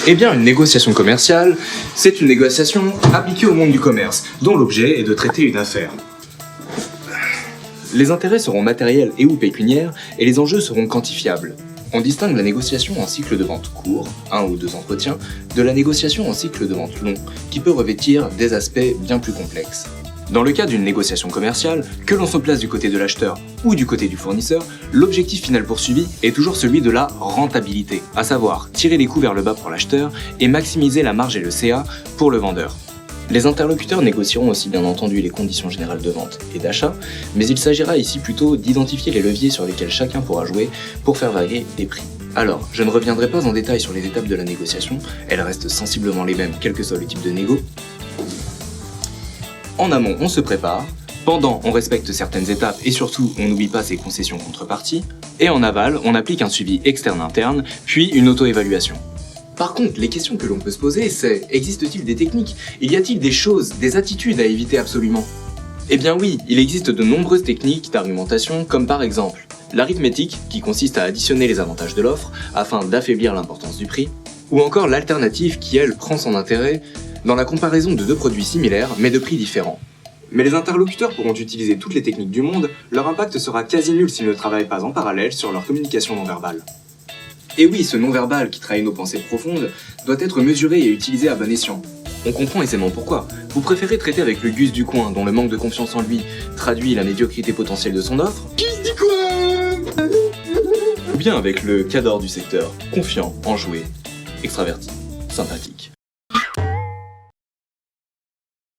Eh bien, une négociation commerciale, c'est une négociation appliquée au monde du commerce, dont l'objet est de traiter une affaire. Les intérêts seront matériels et ou pécuniaires, et les enjeux seront quantifiables. On distingue la négociation en cycle de vente court, 1 ou 2 entretiens, de la négociation en cycle de vente long, qui peut revêtir des aspects bien plus complexes. Dans le cas d'une négociation commerciale, que l'on se place du côté de l'acheteur ou du côté du fournisseur, l'objectif final poursuivi est toujours celui de la rentabilité, à savoir tirer les coûts vers le bas pour l'acheteur et maximiser la marge et le CA pour le vendeur. Les interlocuteurs négocieront aussi bien entendu les conditions générales de vente et d'achat, mais il s'agira ici plutôt d'identifier les leviers sur lesquels chacun pourra jouer pour faire varier les prix. Alors, je ne reviendrai pas en détail sur les étapes de la négociation, elles restent sensiblement les mêmes quel que soit le type de négo. En amont, on se prépare, pendant, on respecte certaines étapes et surtout, on n'oublie pas ses concessions contreparties, et en aval, on applique un suivi externe-interne, puis une auto-évaluation. Par contre, les questions que l'on peut se poser, c'est existe-t-il des techniques? Y a-t-il des choses, des attitudes à éviter absolument? Eh bien oui, il existe de nombreuses techniques d'argumentation, comme par exemple l'arithmétique, qui consiste à additionner les avantages de l'offre afin d'affaiblir l'importance du prix, ou encore l'alternative qui, elle, prend son intérêt dans la comparaison de deux produits similaires mais de prix différents. Mais les interlocuteurs pourront utiliser toutes les techniques du monde, leur impact sera quasi nul s'ils ne travaillent pas en parallèle sur leur communication non verbale. Et oui, ce non-verbal qui trahit nos pensées profondes doit être mesuré et utilisé à bon escient. On comprend aisément pourquoi. Vous préférez traiter avec le Gus du coin, dont le manque de confiance en lui traduit la médiocrité potentielle de son offre, Gus du coin, ou bien avec le cador du secteur, confiant, enjoué, extraverti, sympathique.